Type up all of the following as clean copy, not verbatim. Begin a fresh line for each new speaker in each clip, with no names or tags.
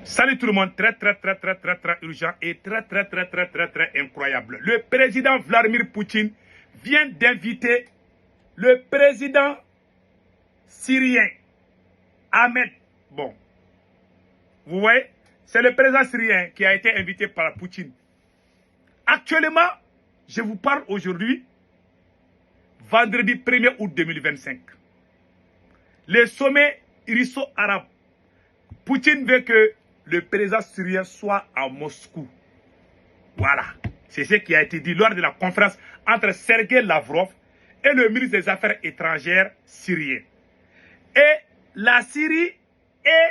Salut tout le monde, très urgent et très incroyable. Le président Vladimir Poutine vient d'inviter le président syrien Ahmed. Bon, vous voyez, c'est le président syrien qui a été invité par Poutine. Actuellement, je vous parle aujourd'hui, vendredi 1er août 2025. Le sommet russo-arabe. Poutine veut que le président syrien soit à Moscou. Voilà. C'est ce qui a été dit lors de la conférence entre Sergei Lavrov et le ministre des Affaires étrangères syrien. Et la Syrie et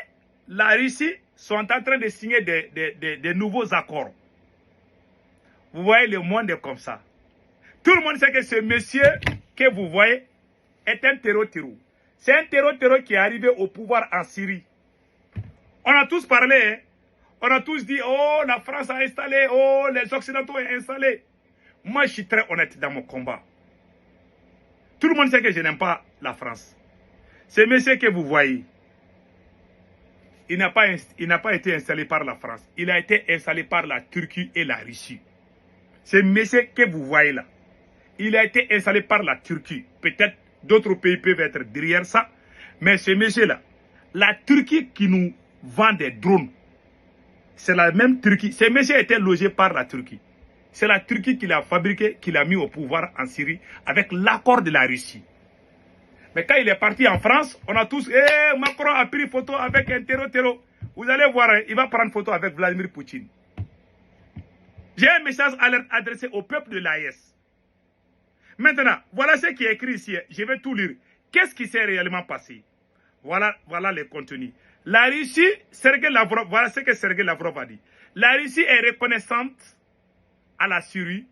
la Russie sont en train de signer des nouveaux accords. Vous voyez, le monde est comme ça. Tout le monde sait que ce monsieur que vous voyez est un terreau. C'est un terreau qui est arrivé au pouvoir en Syrie. On a tous parlé, hein? On a tous dit, oh, la France a installé, oh, les Occidentaux ont installé. Moi, je suis très honnête dans mon combat. Tout le monde sait que je n'aime pas la France. Ce monsieur que vous voyez, il n'a pas été installé par la France. Il a été installé par la Turquie et la Russie. Ce monsieur que vous voyez là, il a été installé par la Turquie. Peut-être d'autres pays peuvent être derrière ça. Mais ce monsieur-là, la Turquie qui nous vend des drones, c'est la même Turquie. Ce monsieur était logé par la Turquie. C'est la Turquie qui l'a fabriqué, qui l'a mis au pouvoir en Syrie avec l'accord de la Russie. Mais quand il est parti en France, on a tous, Macron a pris photo avec un terreau. Vous allez voir, hein, il va prendre photo avec Vladimir Poutine. J'ai un message adressé au peuple de l'AES. Maintenant, voilà ce qui est écrit ici. Je vais tout lire. Qu'est-ce qui s'est réellement passé? Voilà les contenus. La Russie, Sergei Lavrov, voilà ce que Sergei Lavrov a dit. La Russie est reconnaissante à la Syrie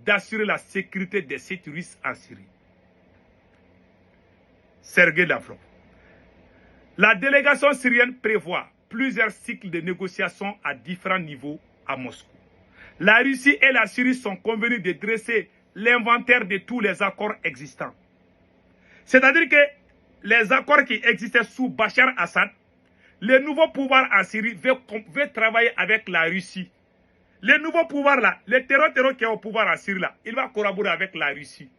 d'assurer la sécurité des sites russes en Syrie. Sergei Lavrov. La délégation syrienne prévoit plusieurs cycles de négociations à différents niveaux à Moscou. La Russie et la Syrie sont convenues de dresser l'inventaire de tous les accords existants. C'est-à-dire que les accords qui existaient sous Bachar Assad, le nouveau pouvoir en Syrie veut travailler avec la Russie. Le nouveau pouvoir là, le terreau qui est au pouvoir en Syrie là, il va collaborer avec la Russie.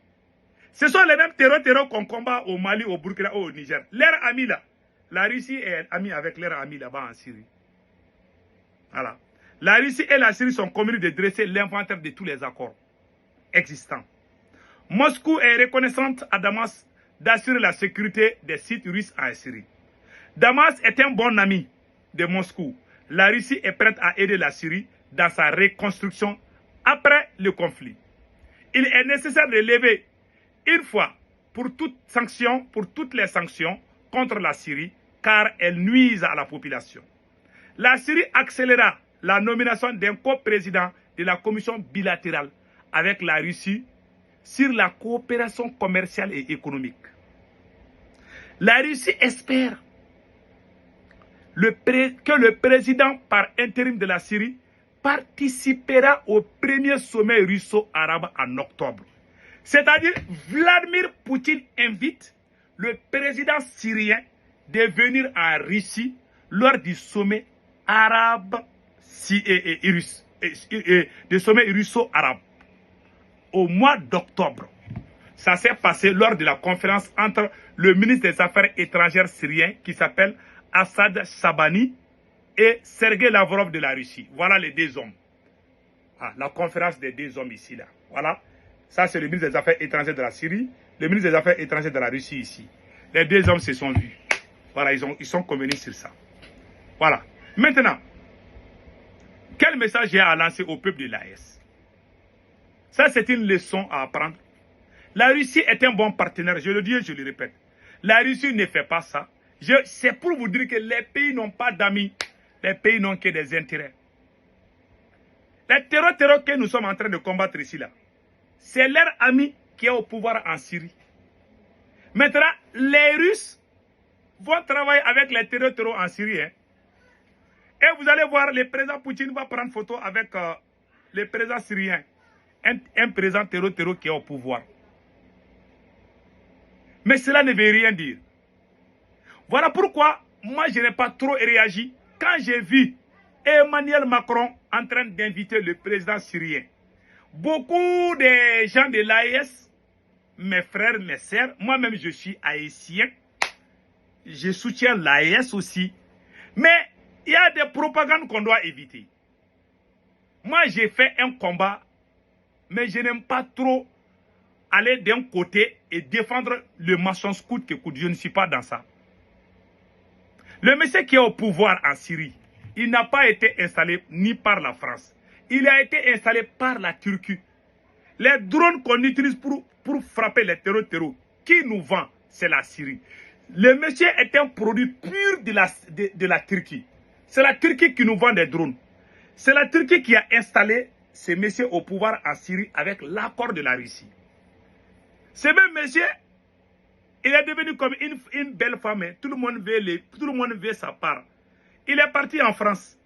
Ce sont les mêmes terreaux qu'on combat au Mali, au Burkina ou au Niger. Leurs amis là, la Russie est amie avec leurs amis là-bas en Syrie. Voilà. La Russie et la Syrie sont convenues de dresser l'inventaire de tous les accords existants. Moscou est reconnaissante à Damas d'assurer la sécurité des sites russes en Syrie. Damas est un bon ami de Moscou. La Russie est prête à aider la Syrie dans sa reconstruction après le conflit. Il est nécessaire de lever une fois pour toutes les sanctions contre la Syrie, car elles nuisent à la population. La Syrie accélérera la nomination d'un coprésident de la commission bilatérale avec la Russie sur la coopération commerciale et économique. La Russie espère que le président par intérim de la Syrie participera au premier sommet russo-arabe en octobre. C'est-à-dire, Vladimir Poutine invite le président syrien de venir en Russie lors du sommet arabe du sommet russo-arabe au mois d'octobre. Ça s'est passé lors de la conférence entre le ministre des Affaires étrangères syrien qui s'appelle Assad Shabani et Sergei Lavrov de la Russie. Voilà les deux hommes. Ah, la conférence des deux hommes ici, là. Voilà. Ça, c'est le ministre des Affaires étrangères de la Syrie, le ministre des Affaires étrangères de la Russie ici. Les deux hommes se sont vus. Voilà, ils sont convenus sur ça. Voilà. Maintenant, quel message j'ai à lancer au peuple de l'AES? Ça, c'est une leçon à apprendre. La Russie est un bon partenaire, je le dis et je le répète. La Russie ne fait pas ça. C'est pour vous dire que les pays n'ont pas d'amis. Les pays n'ont que des intérêts. Les terreaux que nous sommes en train de combattre ici, là, c'est leur ami qui est au pouvoir en Syrie. Maintenant, les Russes vont travailler avec les terreaux en Syrie. Hein. Et vous allez voir, le président Poutine va prendre photo avec le président syrien. Un président terreau qui est au pouvoir. Mais cela ne veut rien dire. Voilà pourquoi moi je n'ai pas trop réagi quand j'ai vu Emmanuel Macron en train d'inviter le président syrien. Beaucoup de gens de l'AES, mes frères, mes sœurs, moi-même je suis haïtien, je soutiens l'AES aussi, mais il y a des propagandes qu'on doit éviter. Moi j'ai fait un combat, mais je n'aime pas trop aller d'un côté et défendre le mensonge coûte que coûte. Je ne suis pas dans ça. Le monsieur qui est au pouvoir en Syrie, il n'a pas été installé ni par la France. Il a été installé par la Turquie. Les drones qu'on utilise pour frapper les terreaux, qui nous vend, c'est la Syrie. Le monsieur est un produit pur de la Turquie. C'est la Turquie qui nous vend des drones. C'est la Turquie qui a installé ce monsieur au pouvoir en Syrie avec l'accord de la Russie. Ce même monsieur, il est devenu comme une belle femme. Tout le monde veut sa part. Il est parti en France.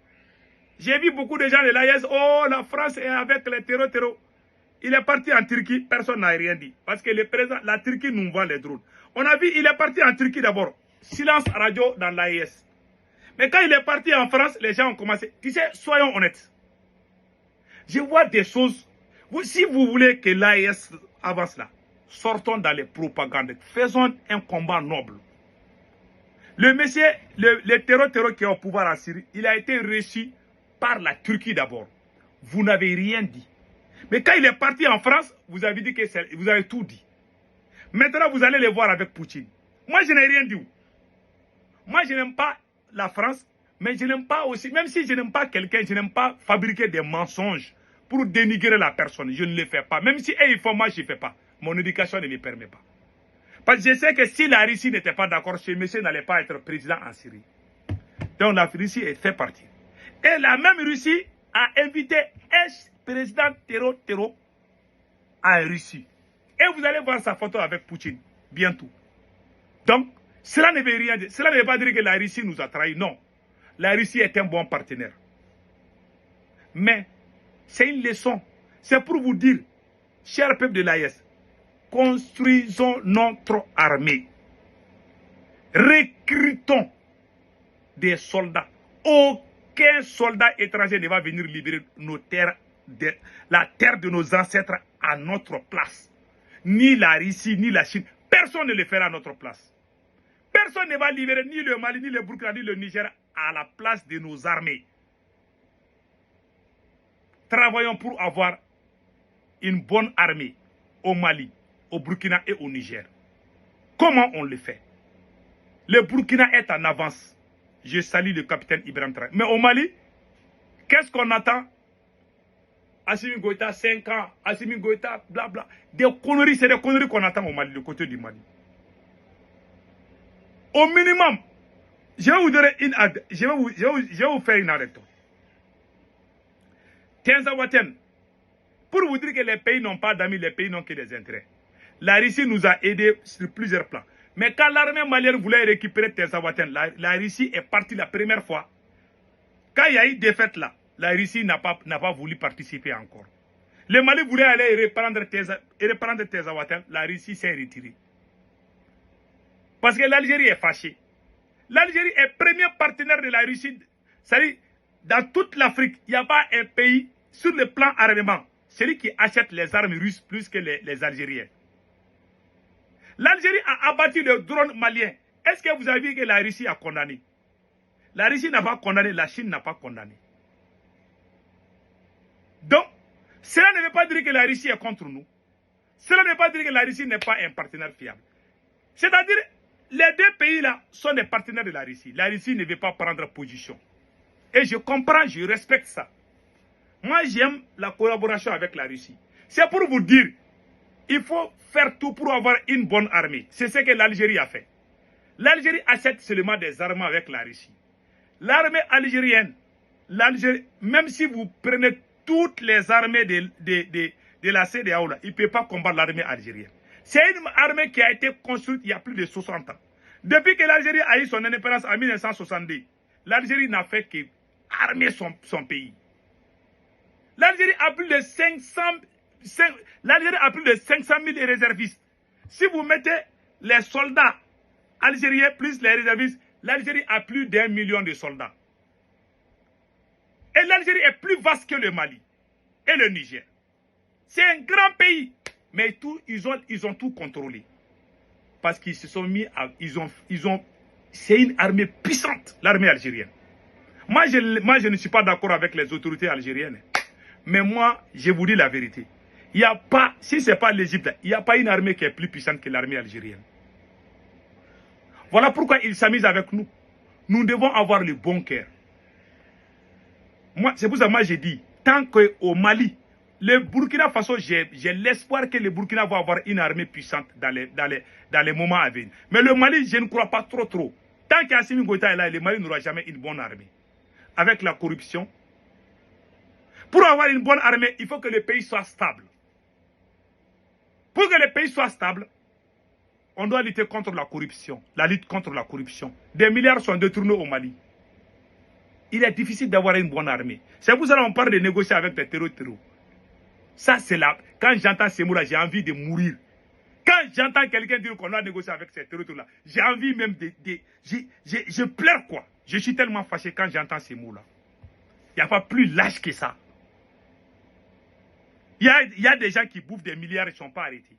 J'ai vu beaucoup de gens de l'AES. Oh, la France est avec les terreaux. Il est parti en Turquie. Personne n'a rien dit. Parce que le président, la Turquie nous vend les drones. On a vu, il est parti en Turquie d'abord. Silence radio dans l'AES. Mais quand il est parti en France, les gens ont commencé. Tu sais, soyons honnêtes. Je vois des choses. Si vous voulez que l'AES avance là, sortons dans les propagandes. Faisons un combat noble. Le monsieur, le terreau qui est au pouvoir en Syrie, il a été reçu par la Turquie d'abord. Vous n'avez rien dit. Mais quand il est parti en France, vous avez dit que vous avez tout dit. Maintenant, vous allez le voir avec Poutine. Moi, je n'ai rien dit. Moi, je n'aime pas la France, mais je n'aime pas aussi, même si je n'aime pas quelqu'un, je n'aime pas fabriquer des mensonges pour dénigrer la personne. Je ne le fais pas. Même si ils font, moi, je ne fais pas. Mon éducation ne me permet pas. Parce que je sais que si la Russie n'était pas d'accord, ce monsieur n'allait pas être président en Syrie. Donc la Russie est fait partie. Et la même Russie a invité un président terreau en Russie. Et vous allez voir sa photo avec Poutine bientôt. Donc, cela ne veut rien dire. Cela ne veut pas dire que la Russie nous a trahis. Non. La Russie est un bon partenaire. Mais, c'est une leçon. C'est pour vous dire, cher peuple de l'AES, construisons notre armée. Recrutons des soldats. Aucun soldat étranger ne va venir libérer nos terres, la terre de nos ancêtres à notre place. Ni la Russie, ni la Chine. Personne ne le fera à notre place. Personne ne va libérer ni le Mali, ni le Burkina, ni le Niger à la place de nos armées. Travaillons pour avoir une bonne armée au Mali, au Burkina et au Niger. Comment on le fait? Le Burkina est en avance. Je salue le capitaine Ibrahim Traoré. Mais au Mali, qu'est-ce qu'on attend? Assimi Goïta, 5 ans. Assimi Goïta, blabla. Des conneries, c'est des conneries qu'on attend au Mali, du côté du Mali. Au minimum, je vais vous faire une anecdote. Tenzawaten, pour vous dire que les pays n'ont pas d'amis, les pays n'ont que des intérêts. La Russie nous a aidés sur plusieurs plans. Mais quand l'armée malienne voulait récupérer Tenzawaten, la Russie est partie la première fois. Quand il y a eu défaite là, la Russie n'a pas voulu participer encore. Le Mali voulait aller reprendre Tenzawaten, la Russie s'est retirée. Parce que l'Algérie est fâchée. L'Algérie est premier partenaire de la Russie. C'est-à-dire, dans toute l'Afrique, il n'y a pas un pays sur le plan armement, celui qui achète les armes russes plus que les Algériens. L'Algérie a abattu le drone malien. Est-ce que vous avez vu que la Russie a condamné? La Russie n'a pas condamné, la Chine n'a pas condamné. Donc, cela ne veut pas dire que la Russie est contre nous. Cela ne veut pas dire que la Russie n'est pas un partenaire fiable. C'est-à-dire, les deux pays-là sont des partenaires de la Russie. La Russie ne veut pas prendre position. Et je comprends, je respecte ça. Moi, j'aime la collaboration avec la Russie. C'est pour vous dire, il faut faire tout pour avoir une bonne armée. C'est ce que l'Algérie a fait. L'Algérie achète seulement des armes avec la Russie. L'armée algérienne, même si vous prenez toutes les armées de la CEDEAO, il ne peut pas combattre l'armée algérienne. C'est une armée qui a été construite il y a plus de 60 ans. Depuis que l'Algérie a eu son indépendance en 1962, l'Algérie n'a fait que armer son pays. L'Algérie a plus de 500 000 réservistes. Si vous mettez les soldats algériens plus les réservistes, l'Algérie a plus d'1 million de soldats. Et l'Algérie est plus vaste que le Mali et le Niger. C'est un grand pays. Mais ils ont tout contrôlé. Parce qu'ils se sont mis à... c'est une armée puissante, l'armée algérienne. Moi, je ne suis pas d'accord avec les autorités algériennes. Mais moi, je vous dis la vérité. Il n'y a pas, si ce n'est pas l'Égypte, il n'y a pas une armée qui est plus puissante que l'armée algérienne. Voilà pourquoi ils s'amusent avec nous. Nous devons avoir le bon cœur. Moi, c'est pour ça que moi j'ai dit, tant qu'au Mali, le Burkina Faso, j'ai l'espoir que le Burkina va avoir une armée puissante dans les moments à venir. Mais le Mali, je ne crois pas trop. Tant qu'Assimi Goïta est là, le Mali n'aura jamais une bonne armée. Avec la corruption. Pour avoir une bonne armée, il faut que le pays soit stable. Pour que le pays soit stable, on doit lutter contre la corruption. La lutte contre la corruption. Des milliards sont détournés au Mali. Il est difficile d'avoir une bonne armée. C'est pour ça qu'on parle de négocier avec les terroristes. Ça, c'est là. Quand j'entends ces mots-là, j'ai envie de mourir. Quand j'entends quelqu'un dire qu'on doit négocier avec ces terroristes-là, j'ai envie même je pleure, quoi. Je suis tellement fâché quand j'entends ces mots-là. Il n'y a pas plus lâche que ça. Il y a des gens qui bouffent des milliards et ne sont pas arrêtés.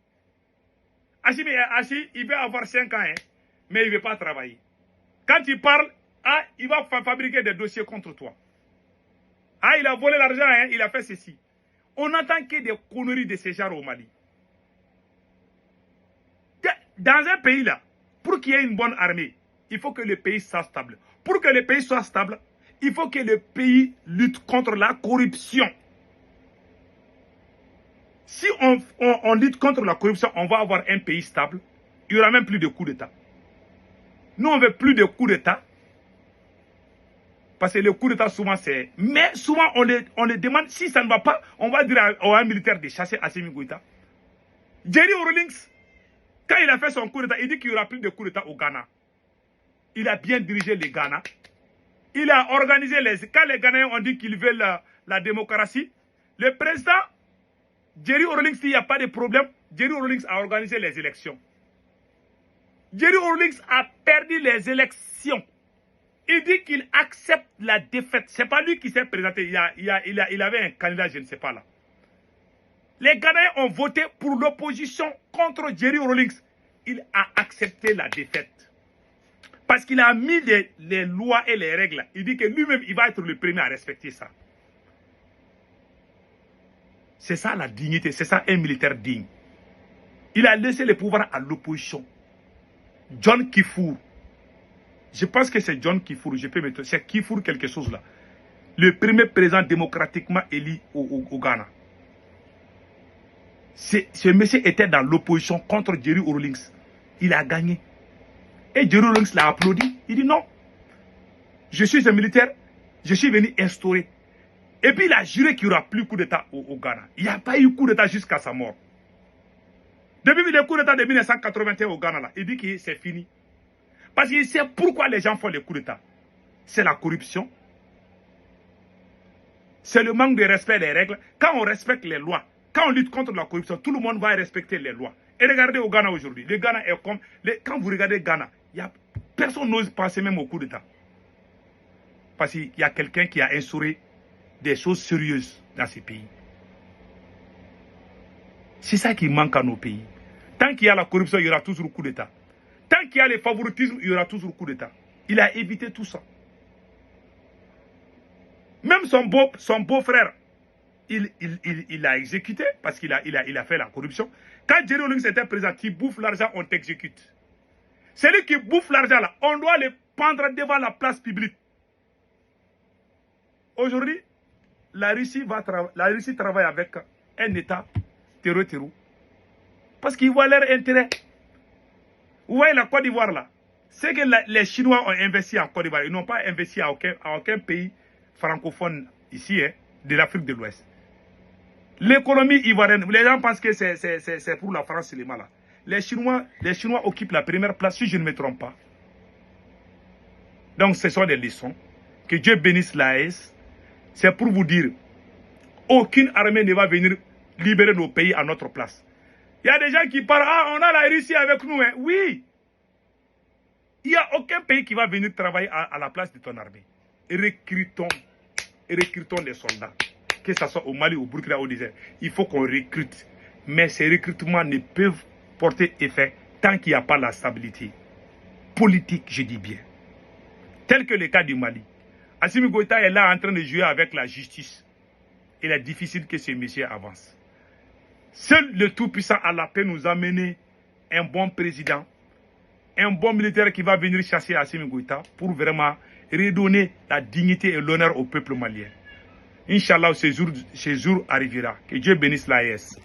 Achim, il veut avoir 5 ans, hein, mais il ne veut pas travailler. Quand il parle, il va fabriquer des dossiers contre toi. Il a volé l'argent, hein, il a fait ceci. On n'entend que des conneries de ces genres au Mali. Dans un pays là, pour qu'il y ait une bonne armée, il faut que le pays soit stable. Pour que le pays soit stable, il faut que le pays lutte contre la corruption. Si on lutte contre la corruption, on va avoir un pays stable. Il n'y aura même plus de coups d'État. Nous, on ne veut plus de coups d'État. Parce que le coup d'État, souvent, c'est... Mais souvent, on les demande, si ça ne va pas, on va dire à un militaire de chasser Assimi Goïta. Jerry Rawlings, quand il a fait son coup d'État, il dit qu'il n'y aura plus de coup d'État au Ghana. Il a bien dirigé le Ghana. Il a organisé Quand les Ghanéens ont dit qu'ils veulent la démocratie, le président, Jerry Rawlings, s'il n'y a pas de problème, Jerry Rawlings a organisé les élections. Jerry Rawlings a perdu les élections. Il dit qu'il accepte la défaite. Ce n'est pas lui qui s'est présenté. Il avait un candidat, je ne sais pas là. Les Ghanéens ont voté pour l'opposition contre Jerry Rawlings. Il a accepté la défaite. Parce qu'il a mis les lois et les règles. Il dit que lui-même, il va être le premier à respecter ça. C'est ça la dignité. C'est ça un militaire digne. Il a laissé le pouvoir à l'opposition. John Kifour. Je pense que c'est John Kifour, je peux me tromper, c'est Kifour quelque chose là. Le premier président démocratiquement élu au Ghana. Ce monsieur était dans l'opposition contre Jerry Rawlings. Il a gagné. Et Jerry Rawlings l'a applaudi. Il dit non. Je suis un militaire, je suis venu instaurer. Et puis il a juré qu'il n'y aura plus coup d'État au Ghana. Il n'y a pas eu coup d'État jusqu'à sa mort. Depuis le coup d'État de 1981 au Ghana, là, il dit que c'est fini. Parce qu'il sait pourquoi les gens font les coups d'État. C'est la corruption. C'est le manque de respect des règles. Quand on respecte les lois, quand on lutte contre la corruption, tout le monde va respecter les lois. Et regardez au Ghana aujourd'hui. Le Ghana est comme... Quand vous regardez Ghana, personne n'ose penser même au coup d'État. Parce qu'il y a quelqu'un qui a instauré des choses sérieuses dans ces pays. C'est ça qui manque à nos pays. Tant qu'il y a la corruption, il y aura toujours coup d'État. Tant qu'il y a le favoritisme, il y aura toujours coup d'État. Il a évité tout ça. Même son beau-frère, il l'a exécuté parce qu'il a fait la corruption. Quand Jerry Rawlings était présent, qui bouffe l'argent, on t'exécute. Celui qui bouffe l'argent, là, on doit le prendre devant la place publique. Aujourd'hui, la Russie travaille avec un État terreau. Parce qu'ils voient leur intérêt. Vous voyez la Côte d'Ivoire là, c'est que les Chinois ont investi en Côte d'Ivoire. Ils n'ont pas investi à aucun pays francophone ici, hein, de l'Afrique de l'Ouest. L'économie ivoirienne, les gens pensent que c'est pour la France seulement là. Les Chinois occupent la première place, si je ne me trompe pas. Donc ce sont des leçons. Que Dieu bénisse l'AES. C'est pour vous dire, aucune armée ne va venir libérer nos pays à notre place. Il y a des gens qui parlent, on a la Russie avec nous. Hein. Oui. Il n'y a aucun pays qui va venir travailler à la place de ton armée. Recrutons. recrutons des soldats. Que ce soit au Mali, au Burkina, au désert. Il faut qu'on recrute. Mais ces recrutements ne peuvent porter effet tant qu'il n'y a pas la stabilité politique, je dis bien. Tel que le cas du Mali. Assimi Goïta est là en train de jouer avec la justice. Il est difficile que ce monsieur avance. Seul le Tout-Puissant Allah peut nous amener un bon président, un bon militaire qui va venir chasser Assimi Goïta pour vraiment redonner la dignité et l'honneur au peuple malien. Inch'Allah, ce jour arrivera. Que Dieu bénisse l'AES.